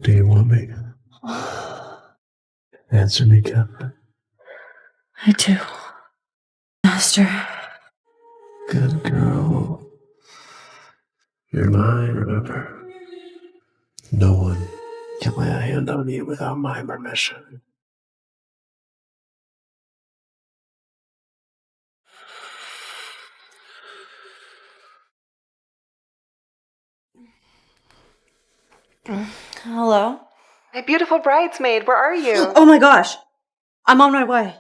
Do you want me? Answer me, Captain. I do. Master. Good girl. You're mine, remember? No one can lay a hand on you without my permission. Hello? My beautiful bridesmaid, where are you? Oh my gosh! I'm on my way.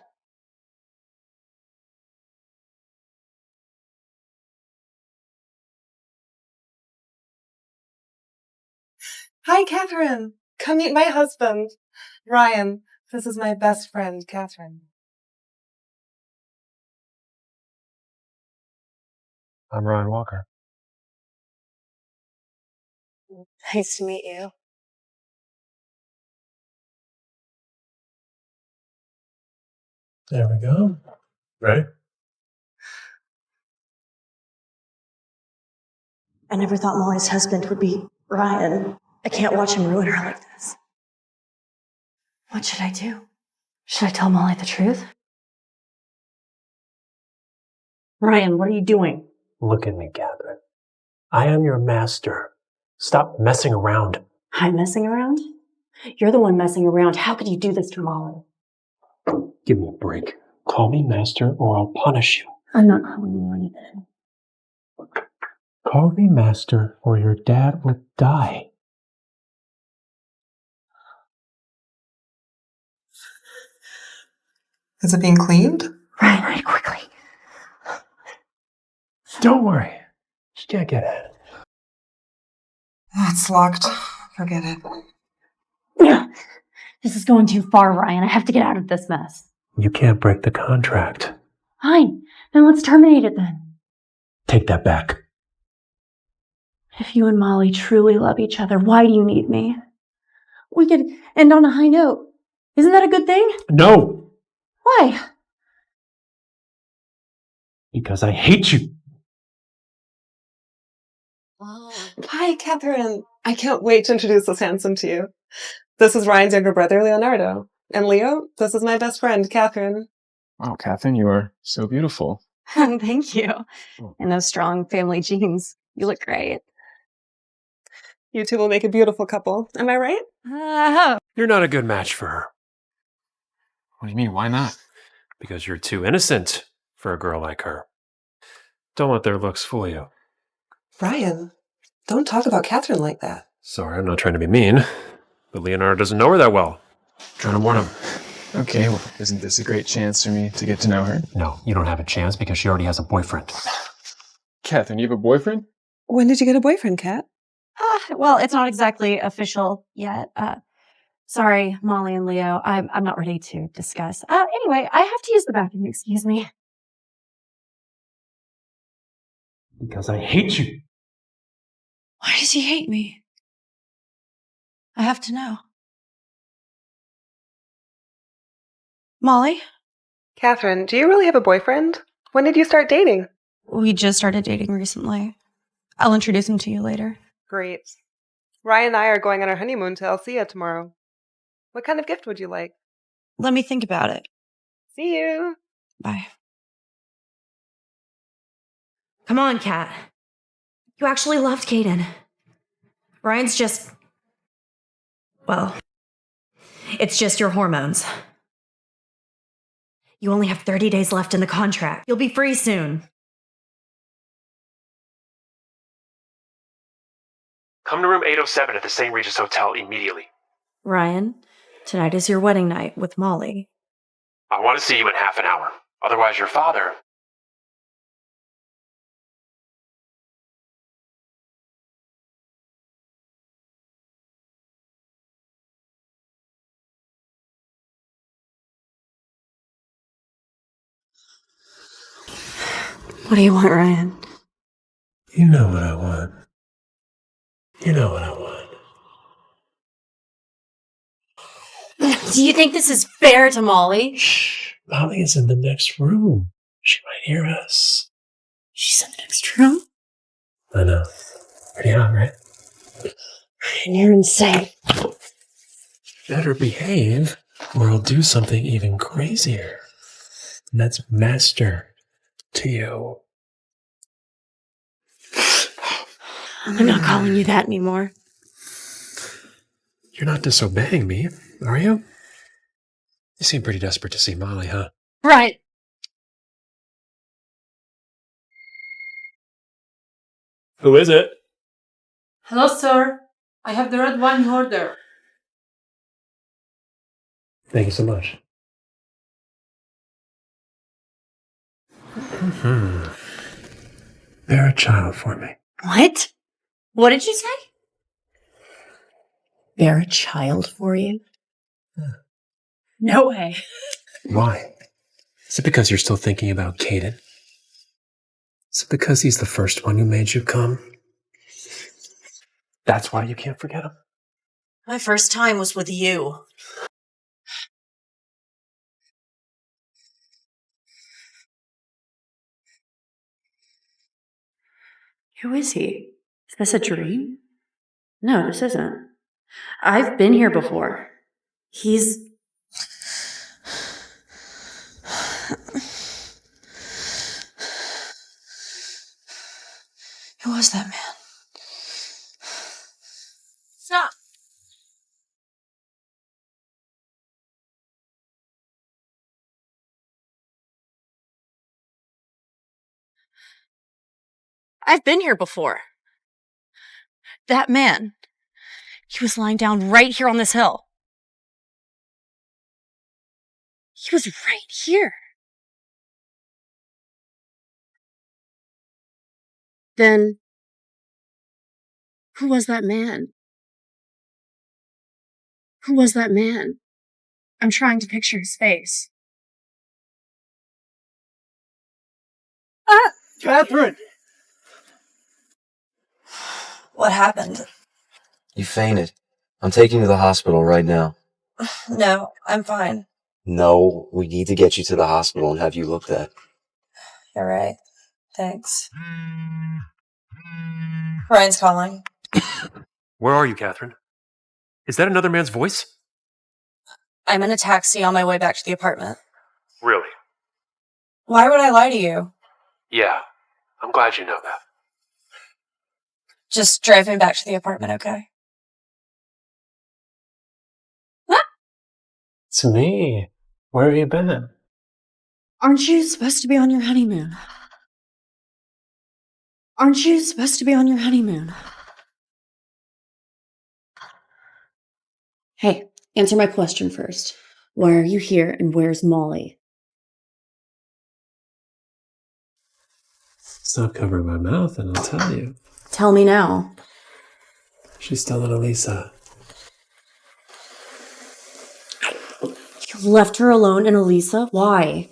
Hi, Catherine. Come meet my husband, Ryan. This is my best friend, Catherine. I'm Ryan Walker. Nice to meet you. There we go. Ready? I never thought Molly's husband would be Ryan. I can't watch him ruin her like this. What should I do? Should I tell Molly the truth? Ryan, what are you doing? Look at me, Catherine. I am your master. Stop messing around. I'm messing around? You're the one messing around. How could you do this to Molly? Give me a break. Call me master or I'll punish you. I'm not calling you anything. Call me master or your dad will die. Is it being cleaned? Ryan, hide quickly. Don't worry. Just can't get at it. It's locked. Forget it. This is going too far, Ryan. I have to get out of this mess. You can't break the contract. Fine. Then let's terminate it then. Take that back. If you and Molly truly love each other, why do you need me? We could end on a high note. Isn't that a good thing? No! Why? Because I hate you. Hi, Catherine. I can't wait to introduce this handsome to you. This is Ryan's younger brother, Leonardo. And Leo, this is my best friend, Catherine. Wow, Catherine, you are so beautiful. Thank you. And those strong family genes. You look great. You two will make a beautiful couple. Am I right? You're not a good match for her. What do you mean? Why not? Because you're too innocent for a girl like her. Don't let their looks fool you. Ryan, don't talk about Catherine like that. Sorry, I'm not trying to be mean, but Leonardo doesn't know her that well. Trying to warn him. Okay, well, isn't this a great chance for me to get to know her? No, you don't have a chance because she already has a boyfriend. Catherine, you have a boyfriend? When did you get a boyfriend, Kat? Well, it's not exactly official yet. Sorry, Molly and Leo. I'm not ready to discuss. Anyway, I have to use the bathroom. Excuse me. Because I hate you. Why does he hate me? I have to know. Molly? Catherine, do you really have a boyfriend? When did you start dating? We just started dating recently. I'll introduce him to you later. Great. Ryan and I are going on our honeymoon to Alcia tomorrow. What kind of gift would you like? Let me think about it. See you. Bye. Come on, Kat. You actually loved Caden. Ryan's just... well, it's just your hormones. You only have 30 days left in the contract. You'll be free soon. Come to room 807 at the St. Regis Hotel immediately. Ryan, tonight is your wedding night with Molly. I want to see you in half an hour. Otherwise, your father... What do you want, Ryan? You know what I want. You know what I want. Do you think this is fair to Molly? Shh. Molly is in the next room. She might hear us. She's in the next room? I know. Pretty hot, right? Ryan, you're insane. better behave or I'll do something even crazier. And that's master to you. I'm not calling you that anymore. You're not disobeying me, are you? You seem pretty desperate to see Molly, huh? Right. Who is it? Hello, sir. I have the red wine order. Thank you so much. Bear a child for me. What? What did you say? Bear a child for you? No way. Why? Is it because you're still thinking about Caden? Is it because he's the first one who made you come? That's why you can't forget him? My first time was with you. Who is he? Is this a dream? No, this isn't. I've been here before. He's... Who was that man? Stop! I've been here before. That man. He was lying down right here on this hill. He was right here. Then, who was that man? Who was that man? I'm trying to picture his face. Catherine! What happened? You fainted. I'm taking you to the hospital right now. No, I'm fine. No, we need to get you to the hospital and have you looked at. You're right. Thanks. Ryan's calling. Where are you, Catherine? Is that another man's voice? I'm in a taxi on my way back to the apartment. Really? Why would I lie to you? Yeah. I'm glad you know that. Just drive me back to the apartment, okay? It's me. Where have you been? Aren't you supposed to be on your honeymoon? Aren't you supposed to be on your honeymoon? Hey, answer my question first. Why are you here and where's Molly? Stop covering my mouth and I'll tell you. Tell me now. She's still at Elisa. You left her alone in Elisa? Why?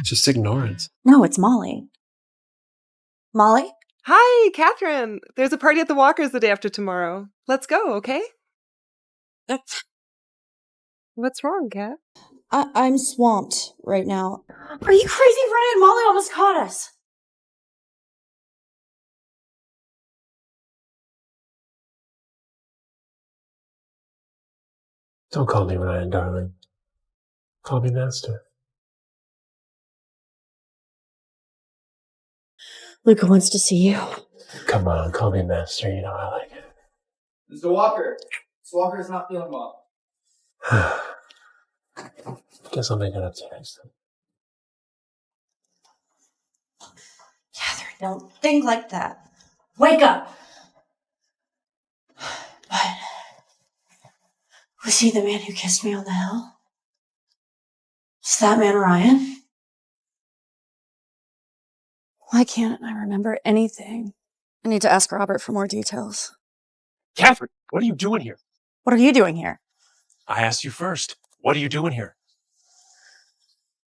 Just ignorance. No, it's Molly. Molly? Hi, Catherine. There's a party at the Walkers the day after tomorrow. Let's go, okay? What's wrong, Kat? I'm swamped right now. Are you crazy, Ryan? Molly almost caught us. Don't call me Ryan, darling. Call me Master. Luca wants to see you. Come on, call me Master. You know I like it. Mr. Walker. Mr. Walker is not feeling well. Guess I'll make it up to you next time. Catherine, don't think like that. Wake up! But was he the man who kissed me on the hill? Was that man Ryan? Why can't I remember anything? I need to ask Robert for more details. Catherine, what are you doing here? What are you doing here? I asked you first. What are you doing here?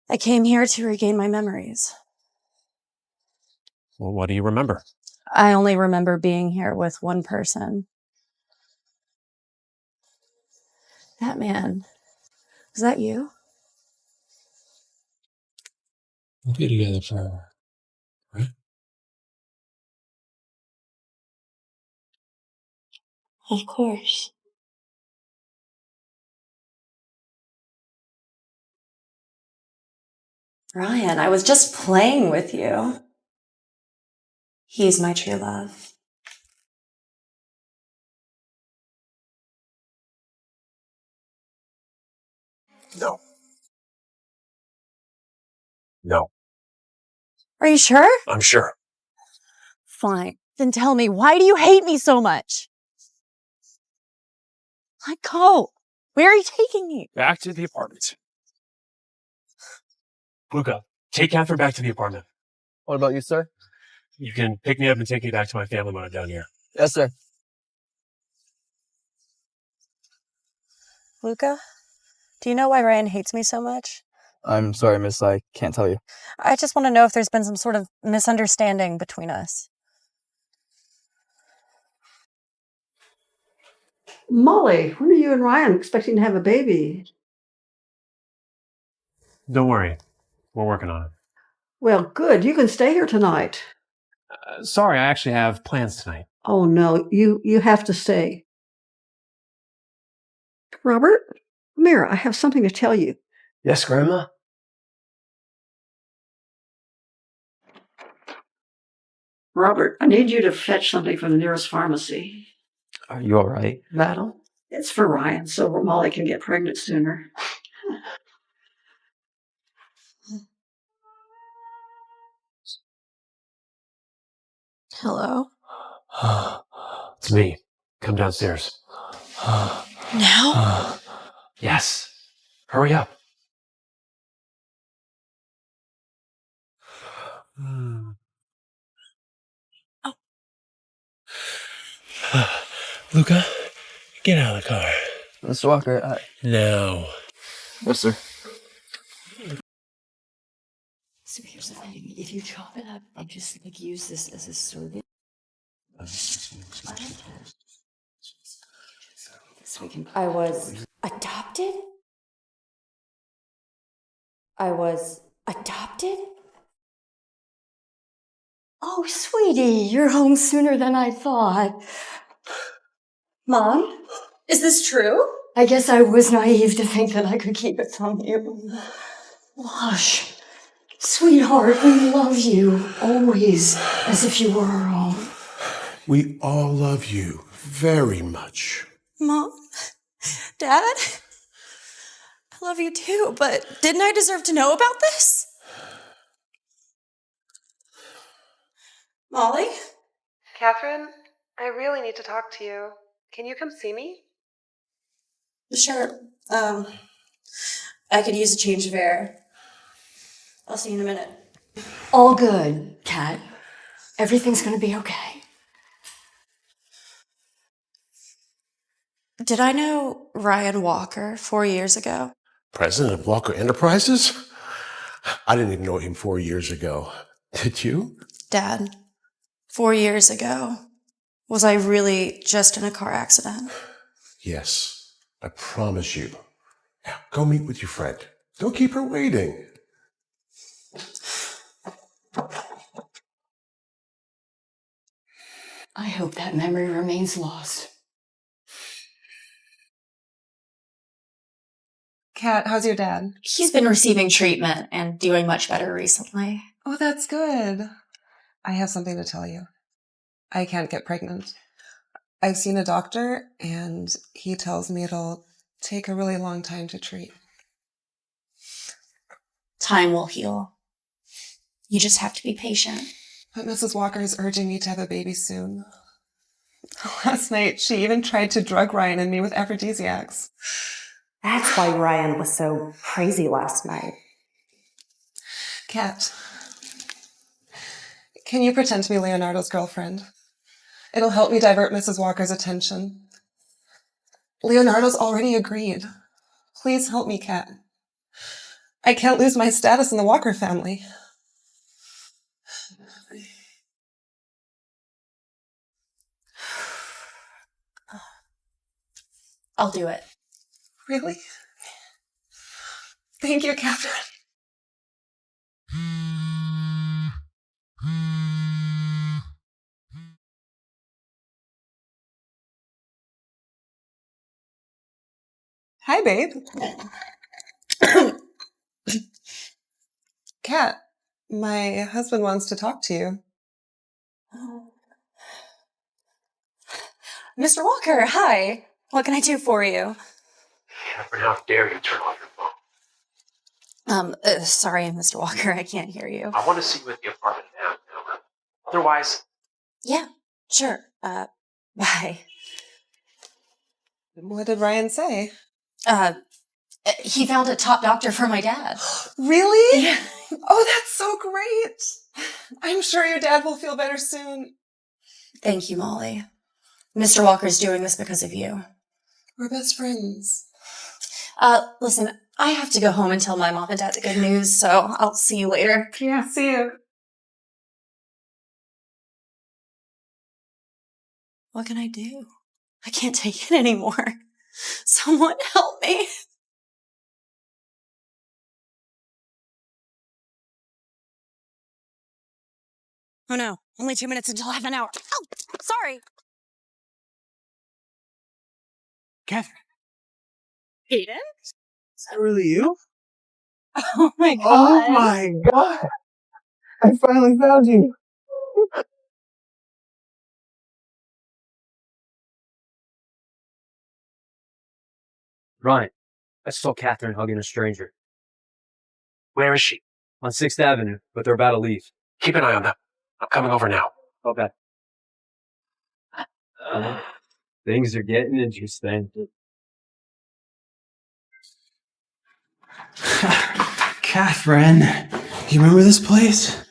I came here to regain my memories. Well, what do you remember? I only remember being here with one person. That man. Was that you? We'll be together forever, right? Of course. Ryan, I was just playing with you. He's my true love. No. No. Are you sure? I'm sure. Fine. Then tell me, why do you hate me so much? Let go. Where are you taking me? Back to the apartment. Luca, take Catherine back to the apartment. What about you, sir? You can pick me up and take me back to my family when I'm down here. Yes, sir. Luca, do you know why Ryan hates me so much? I'm sorry, miss. I can't tell you. I just want to know if there's been some sort of misunderstanding between us. Molly, when are you and Ryan expecting to have a baby? Don't worry. We're working on it. Well, good. You can stay here tonight. Sorry, I actually have plans tonight. Oh, no, you have to stay. Robert, Mira, I have something to tell you. Yes, Grandma? Robert, I need you to fetch something from the nearest pharmacy. Are you all right? Battle? It's for Ryan, so Molly can get pregnant sooner. Hello? It's me. Come downstairs. Now? Yes. Hurry up. Luca, get out of the car. Mr. Walker, No. Yes, sir. So here's the thing. If you chop it up and just use this as a surrogate. I was adopted? I was adopted? Oh, sweetie, you're home sooner than I thought. Mom, is this true? I guess I was naive to think that I could keep it from you. Lush, sweetheart, we love you, always, as if you were our own. We all love you very much. Mom? Dad? I love you too, but didn't I deserve to know about this? Molly? Catherine, I really need to talk to you. Can you come see me? Sure. I could use a change of air. I'll see you in a minute. All good, Kat. Everything's gonna be okay. Did I know Ryan Walker 4 years ago? President of Walker Enterprises? I didn't even know him 4 years ago. Did you? Dad, 4 years ago, was I really just in a car accident? Yes, I promise you. Now, go meet with your friend. Don't keep her waiting. I hope that memory remains lost. Kat, how's your dad? He's been receiving treatment and doing much better recently. Oh, that's good. I have something to tell you. I can't get pregnant. I've seen a doctor, and he tells me it'll take a really long time to treat. Time will heal. You just have to be patient. But Mrs. Walker is urging me to have a baby soon. Last night, she even tried to drug Ryan and me with aphrodisiacs. That's why Ryan was so crazy last night. Kat, can you pretend to be Leonardo's girlfriend? It'll help me divert Mrs. Walker's attention. Leonardo's already agreed. Please help me, Kat. I can't lose my status in the Walker family. I'll do it. Really? Thank you, Catherine. Hi, babe. Kat, my husband wants to talk to you. Mr. Walker, hi. What can I do for you? Catherine, how dare you turn off your phone? Sorry, Mr. Walker, I can't hear you. I want to see you at the apartment now. Otherwise... Yeah, sure. Bye. What did Ryan say? He found a top doctor for my dad. Really? Yeah. Oh, that's so great. I'm sure your dad will feel better soon. Thank you, Molly. Mr. Walker's doing this because of you. We're best friends. Listen, I have to go home and tell my mom and dad the good news, so I'll see you later. Yeah, see you. What can I do? I can't take it anymore. Someone help me. Oh no, only 2 minutes until half an hour. Oh, sorry. Catherine, Hayden? is that really you? Oh my god. Oh my god! I finally found you! Ryan, I saw Catherine hugging a stranger. Where is she? On 6th Avenue, but they're about to leave. Keep an eye on them. I'm coming over now. Okay. Things are getting interesting. Catherine, you remember this place?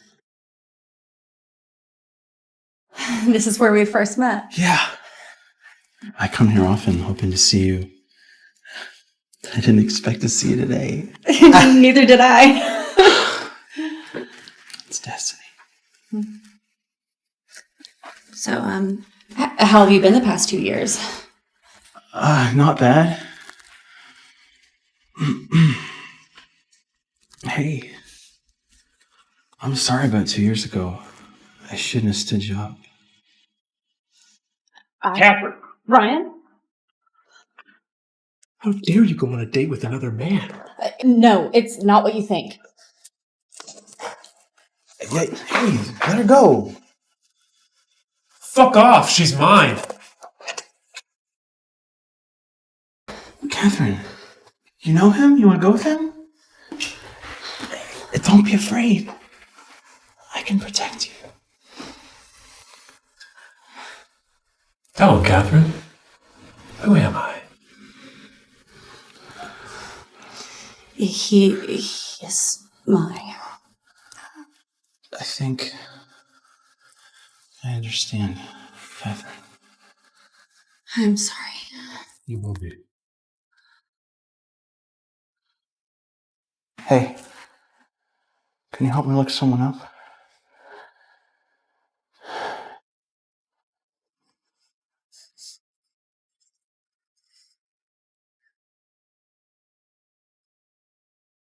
This is where we first met. Yeah. I come here often hoping to see you. I didn't expect to see you today. Neither did I. It's destiny. So, how have you been the past 2 years? Not bad. Hey, I'm sorry about 2 years ago. I shouldn't have stood you up. Catherine! Ryan? How dare you go on a date with another man? No, it's not what you think. Hey, let her go. Fuck off, she's mine. Catherine, you know him? You want to go with him? Don't be afraid. I can protect you. Tell him, Catherine. Who am I? He is mine. I think I understand, Catherine. I'm sorry. You will be. Hey, can you help me look someone up?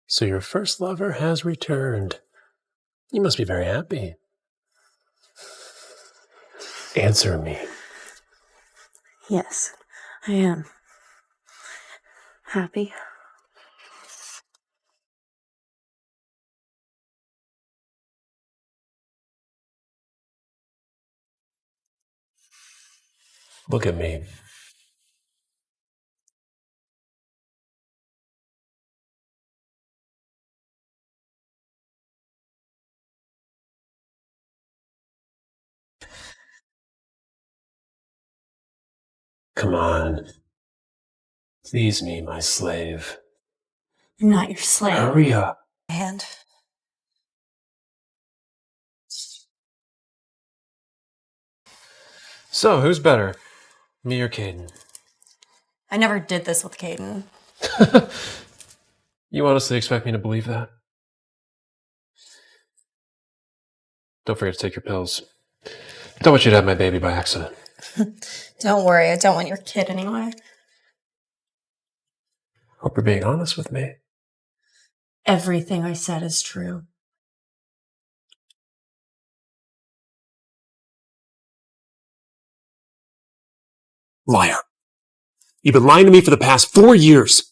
So your first lover has returned. You must be very happy. Answer me. Yes, I am. Happy. Look at me. Come on. Please me, my slave. I'm not your slave. Hurry up. And So, who's better? Me or Caden? I never did this with Caden. You honestly expect me to believe that? Don't forget to take your pills. Don't want you to have my baby by accident. Don't worry, I don't want your kid anyway. Hope you're being honest with me. Everything I said is true. Liar. You've been lying to me for the past 4 years.